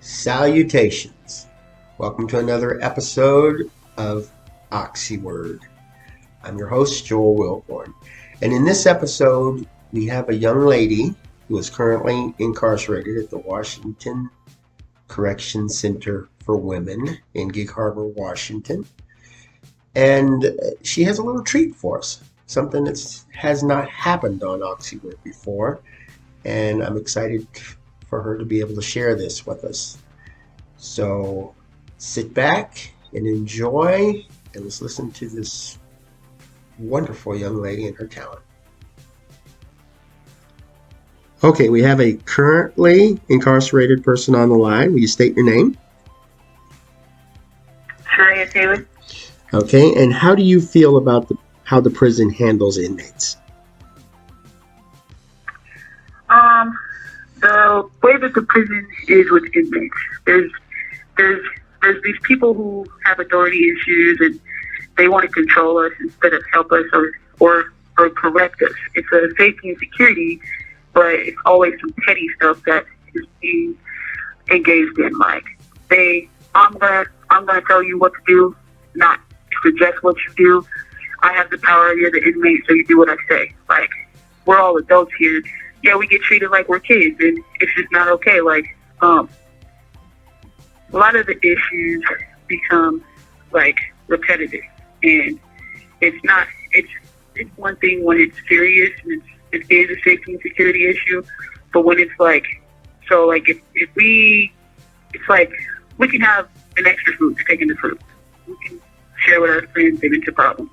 Salutations. Welcome to another episode of OXYWORD. I'm your host, Joel Wilborn. And in this episode, we have a young lady who is currently incarcerated at the Washington Correction Center for Women in Gig Harbor, Washington. And she has a little treat for us, something that has not happened on OXYWORD before. And I'm excited for her to be able to share this with us. So sit back and enjoy, and let's listen to this wonderful young lady and her talent. Okay, we have a currently incarcerated person on the line. Will you state your name? Sheraya Taylor. Okay, and how do you feel about how the prison handles inmates? The way that the prison is with inmates, there's these people who have authority issues and they want to control us instead of help us or correct us. It's a safety and security, but it's always some petty stuff that is being engaged in. Like I'm gonna tell you what to do, not suggest what you do. I have the power. You're the inmate, so you do what I say. Like, we're all adults here. Yeah, we get treated like we're kids, and it's just not okay. Like, a lot of the issues become like repetitive, and it's one thing when it's serious and it is a safety and security issue, but when it's like, so like if we, it's like we can have an extra food to take in the fruit. We can share with our friends if it's a problem.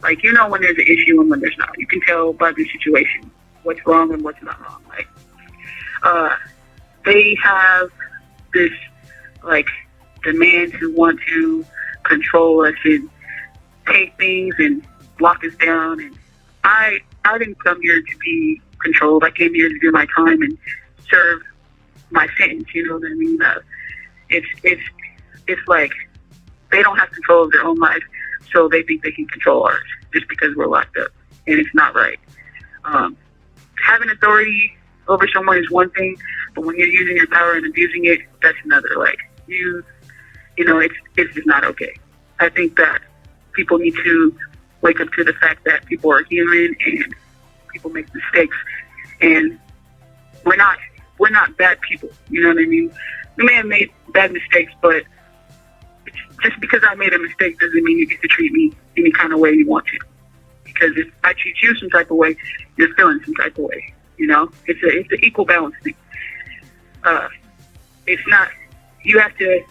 Like, when there's an issue and when there's not. You can tell by the situation what's wrong and what's not wrong. Like, they have this, like, demands who want to control us and take things and lock us down. And I didn't come here to be controlled. I came here to do my time and serve my sentence. You know what I mean? It's like they don't have control of their own lives, so they think they can control ours just because we're locked up, and it's not right. Having authority over someone is one thing, but when you're using your power and abusing it, that's another. Like, it's just not okay. I think that people need to wake up to the fact that people are human and people make mistakes, and we're not bad people. You know what I mean? We may have made bad mistakes, but just because I made a mistake doesn't mean you get to treat me any kind of way you want to. Because if I treat you some type of way, you're feeling some type of way. It's an equal balance thing. It's not. You have to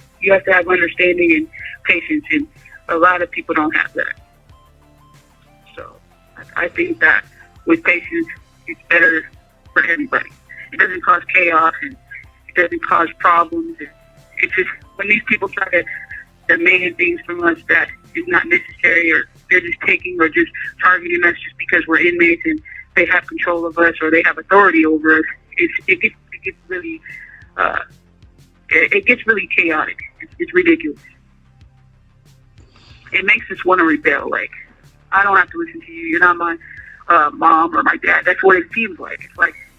have understanding and patience, and a lot of people don't have that. So I think that with patience, it's better for everybody. It doesn't cause chaos and it doesn't cause problems. It's just when these people try to demand things from us that is not necessary, or they're just taking or just targeting us just because we're inmates and they have control of us or they have authority over us. It gets really chaotic. It's ridiculous. It makes us want to rebel. Like, I don't have to listen to you. You're not my mom or my dad. That's what it seems like.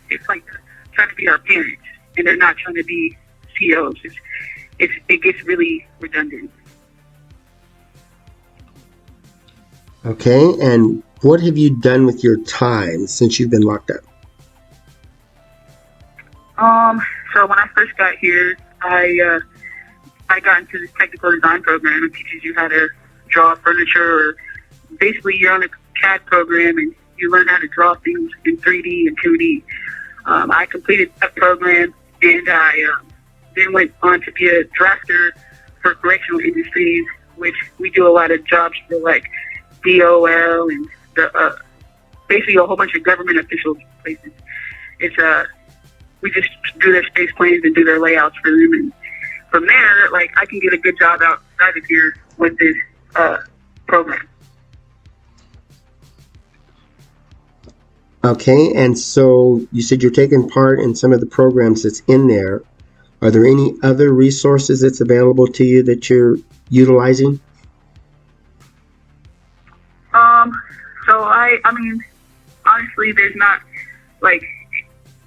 It's like trying to be our parents, and they're not trying to be COs. It gets really redundant. Okay, and what have you done with your time since you've been locked up? So when I first got here, I got into this technical design program. It teaches you how to draw furniture, or basically you're on a CAD program and you learn how to draw things in 3D and 2D. I completed that program, and I then went on to be a drafter for correctional industries, which we do a lot of jobs for, like DOL and basically a whole bunch of government official places. It's we just do their space planes and do their layouts for them, and from there, like, I can get a good job outside of here with this program. Okay, and so you said you're taking part in some of the programs that's in there. Are there any other resources that's available to you that you're utilizing? So I mean, honestly, there's not, like,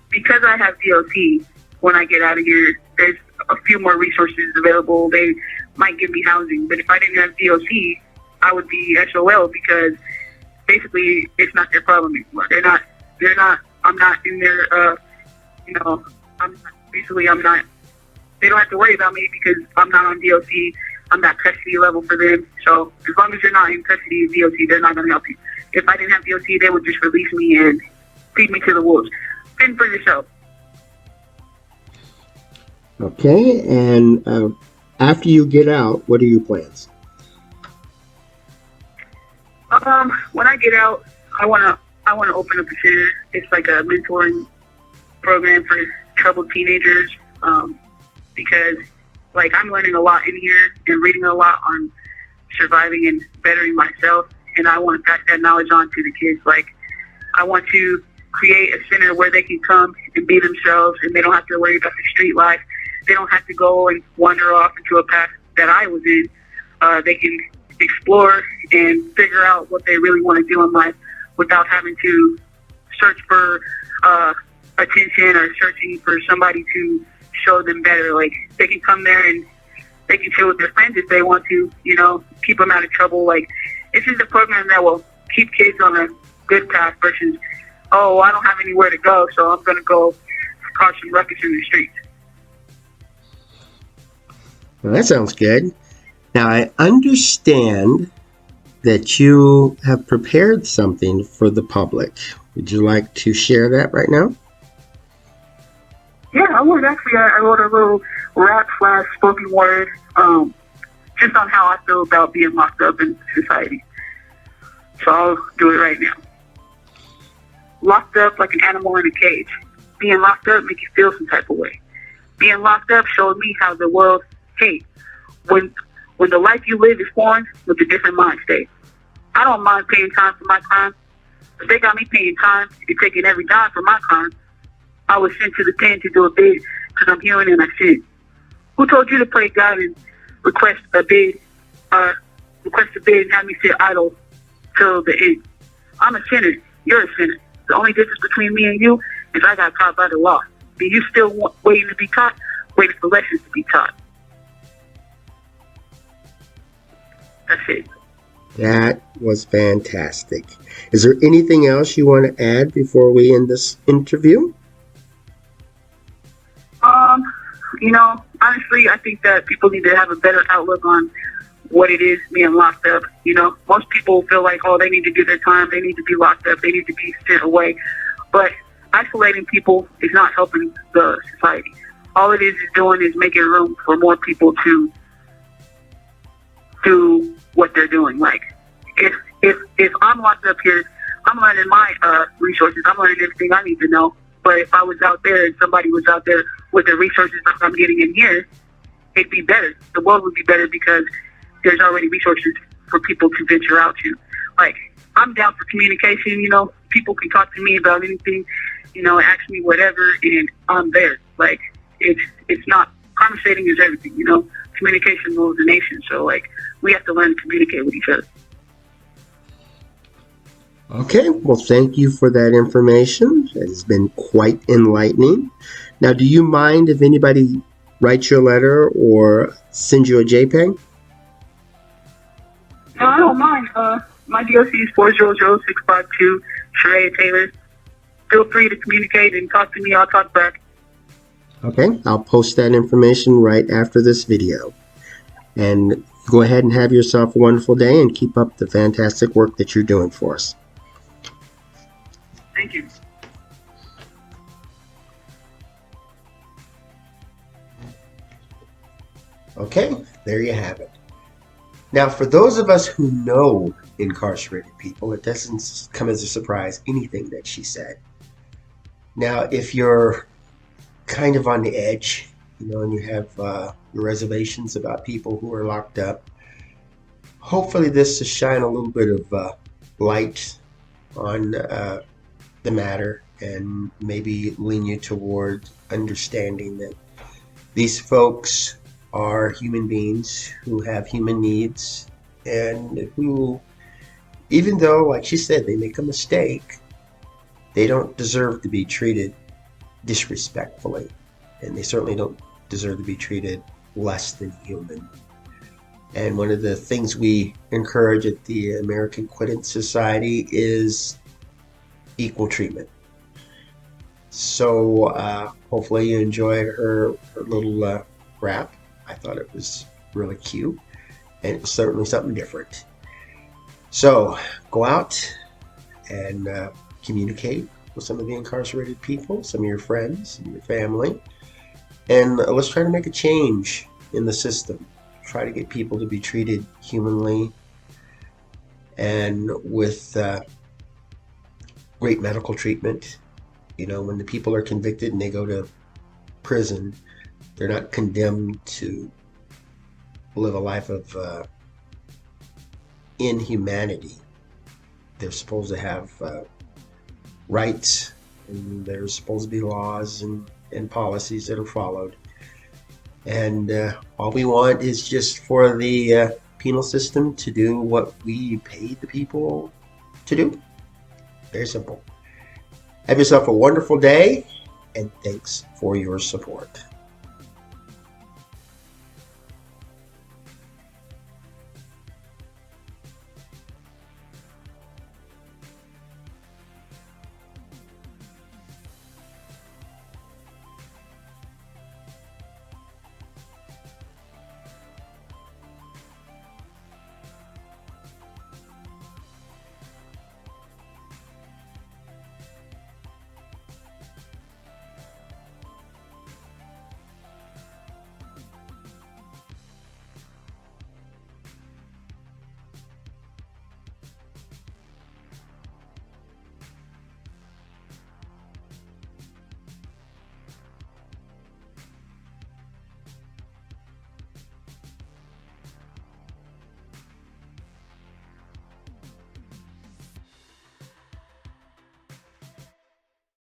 because I have DLC, when I get out of here, there's a few more resources available. They might give me housing, but if I didn't have DOC, I would be SOL because basically it's not their problem anymore. They're not. I'm not in their. You know, I'm not. They don't have to worry about me because I'm not on DOC. I'm not custody level for them. So as long as you're not in custody of DOC, they're not going to help you. If I didn't have DOC, they would just release me and feed me to the wolves. Fend for yourself. Okay, and after you get out, what are your plans? When I get out, I wanna open up a center. It's like a mentoring program for troubled teenagers. Because like I'm learning a lot in here and reading a lot on surviving and bettering myself, and I want to pass that knowledge on to the kids. Like I want to create a center where they can come and be themselves, and they don't have to worry about the street life. They don't have to go and wander off into a path that I was in. They can explore and figure out what they really want to do in life without having to search for attention or searching for somebody to show them better. Like they can come there and they can chill with their friends if they want to, you know, keep them out of trouble. Like this is a program that will keep kids on a good path versus, oh, I don't have anywhere to go, so I'm going to go cause some ruckus in the streets. Well, that sounds good. Now, I understand that you have prepared something for the public. Would you like to share that right now? Yeah, I would actually. I wrote a little rap / spoken word just on how I feel about being locked up in society. So I'll do it right now. Locked up like an animal in a cage. Being locked up make you feel some type of way. Being locked up showed me how the world hates. When the life you live is formed with a different mind state. I don't mind paying time for my crime. If they got me paying time and taking every dime for my crime, I was sent to the pen to do a bid because I'm human and I sin. Who told you to play God and request a bid and have me sit idle till the end? I'm a sinner. You're a sinner. The only difference between me and you is I got caught by the law. And you still waiting to be taught, waiting for lessons to be taught. That's it. That was fantastic. Is there anything else you want to add before we end this interview? You know, honestly, I think that people need to have a better outlook on what it is being locked up. You know, most people feel like, oh, they need to do their time, they need to be locked up, they need to be sent away. But isolating people is not helping the society. All it is doing is making room for more people to do what they're doing. Like, if I'm locked up here, I'm learning my resources. I'm learning everything I need to know. But if I was out there and somebody was out there with the resources that I'm getting in here, it'd be better. The world would be better because there's already resources for people to venture out to. Like, I'm down for communication, you know. People can talk to me about anything, you know, ask me whatever, and I'm there. Like, it's not, conversating is everything, you know. Communication rules the nation, so, like, we have to learn to communicate with each other. Okay, well, thank you for that information. It has been quite enlightening. Now, do you mind if anybody writes you a letter or sends you a JPEG? No, I don't mind. My DOC is 400652, Sheraya Taylor. Feel free to communicate and talk to me. I'll talk back. Okay, I'll post that information right after this video. And go ahead and have yourself a wonderful day and keep up the fantastic work that you're doing for us. Thank you. Okay, there you have it. Now, for those of us who know incarcerated people, it doesn't come as a surprise, anything that she said. Now, if you're kind of on the edge, you know, and you have your reservations about people who are locked up, hopefully this will shine a little bit of light on the matter and maybe lean you toward understanding that these folks are human beings who have human needs and who, even though, like she said, they make a mistake, they don't deserve to be treated disrespectfully, and they certainly don't deserve to be treated less than human. And one of the things we encourage at the American Quidditch Society is equal treatment. So hopefully you enjoyed her little rap. I thought it was really cute, and it was certainly something different. So go out and communicate with some of the incarcerated people, some of your friends and your family, and let's try to make a change in the system. Try to get people to be treated humanly and with great medical treatment. You know, when the people are convicted and they go to prison, they're not condemned to live a life of inhumanity. They're supposed to have rights, and there's supposed to be laws and policies that are followed. And all we want is just for the penal system to do what we paid the people to do. Very simple. Have yourself a wonderful day, and thanks for your support.